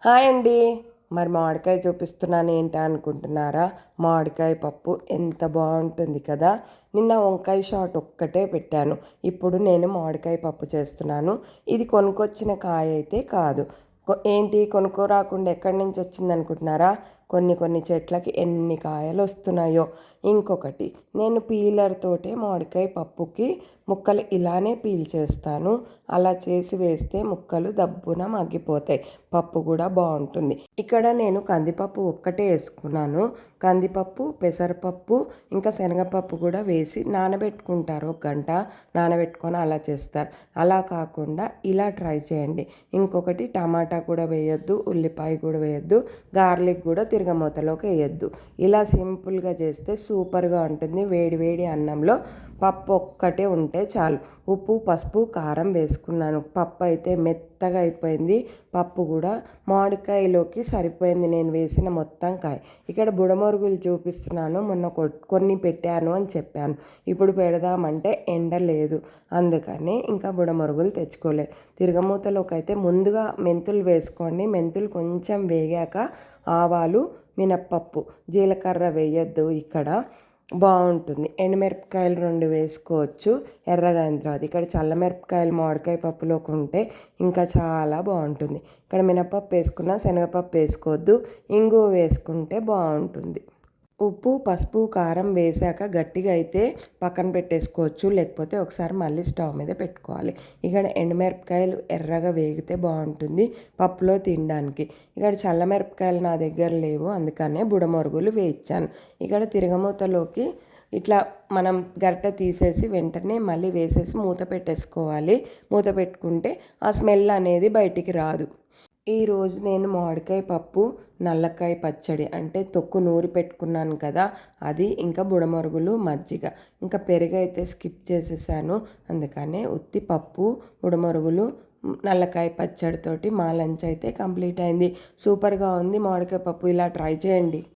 Hi అండి. మరి మామిడికాయ చూపిస్తున్నాను ఏంటా అనుకుంటున్నారా? మామిడికాయ పప్పు ఎంత బాగుంటుంది కదా. నిన్న వంకాయ షాట్ ఒక్కటే పెట్టాను. ఇప్పుడు నేను మామిడికాయ పప్పు చేస్తున్నాను. ఇది కొనుక్కొచ్చిన కాయ అయితే కాదు. ఏంటి కొనుక్కోరాకుండా ఎక్కడి నుంచి వచ్చింది అనుకుంటున్నారా? కొన్ని చెట్లకి ఎన్ని కాయలు వస్తున్నాయో. ఇంకొకటి, నేను పీలర్ తోటే మామిడికాయ పప్పుకి ముక్కలు ఇలానే పీల్ చేస్తాను. అలా చేసి వేస్తే ముక్కలు దబ్బున మగ్గిపోతాయి, పప్పు కూడా బాగుంటుంది. ఇక్కడ నేను కందిపప్పు ఒక్కటే వేసుకున్నాను. కందిపప్పు, పెసరపప్పు, ఇంకా శనగపప్పు కూడా వేసి నానబెట్టుకుంటారు. 1 గంట నానబెట్టుకొని అలా చేస్తారు. అలా కాకుండా ఇలా ట్రై చేయండి. ఇంకొకటి, టమాటా కూడా వేయొద్దు, ఉల్లిపాయ కూడా వేయొద్దు, గార్లిక్ కూడా తిరగమూతలోకి వేయొద్దు. ఇలా సింపుల్గా చేస్తే సూపర్గా ఉంటుంది. వేడి వేడి అన్నంలో పప్పు ఒక్కటే ఉంటే చాలు. ఉప్పు, పసుపు, కారం వేసుకున్నాను. పప్పు అయితే మెత్తగా అయిపోయింది. పప్పు కూడా మామిడికాయలోకి సరిపోయింది నేను వేసిన మొత్తం కాయ. ఇక్కడ బుడమరుగులు చూపిస్తున్నాను. మొన్న కొన్ని పెట్టాను అని చెప్పాను. ఇప్పుడు పెడదామంటే ఎండ లేదు, అందుకని ఇంకా బుడమరుగులు తెచ్చుకోలేదు. తిరగమూతలోకి అయితే ముందుగా మెంతులు వేసుకోండి. మెంతులు కొంచెం వేగాక ఆవాలు, మినప్పప్పు, జీలకర్ర వేయొద్దు. ఇక్కడ బాగుంటుంది. ఎండుమిరపకాయలు 2 వేసుకోవచ్చు ఎర్రగా అయిన తర్వాత. ఇక్కడ చల్లమిరపకాయలు మామిడికాయ పప్పులోకి ఉంటే ఇంకా చాలా బాగుంటుంది. ఇక్కడ మినపప్పు వేసుకున్న, శనగపప్పు వేసుకోవద్దు. ఇంగువ వేసుకుంటే బాగుంటుంది. ఉప్పు, పసుపు, కారం వేసాక గట్టిగా అయితే పక్కన పెట్టేసుకోవచ్చు, లేకపోతే ఒకసారి మళ్ళీ స్టవ్ మీద పెట్టుకోవాలి. ఇక్కడ ఎండుమిరపకాయలు ఎర్రగా వేగితే బాగుంటుంది పప్పులో తినడానికి. ఇక్కడ చల్లమిరపకాయలు నా దగ్గర లేవు, అందుకనే బుడమరుగులు వేయించాను. ఇక్కడ తిరగమూతలోకి ఇట్లా మనం గరిటె తీసేసి వెంటనే మళ్ళీ వేసేసి మూత పెట్టేసుకోవాలి. మూత పెట్టుకుంటే ఆ స్మెల్ అనేది బయటికి రాదు. ఈరోజు నేను మామిడికాయ పప్పు, నల్లకాయ పచ్చడి అంటే తొక్కు నూరి పెట్టుకున్నాను కదా, అది, ఇంకా బుడమరుగులు, మజ్జిగ, ఇంకా పెరుగు అయితే స్కిప్ చేసేసాను. అందుకనే ఉత్తి పప్పు, బుడమరుగులు, నల్లకాయ పచ్చడితోటి మా లంచ్ అయితే కంప్లీట్ అయింది. సూపర్గా ఉంది మామిడికాయ పప్పు. ఇలా ట్రై చేయండి.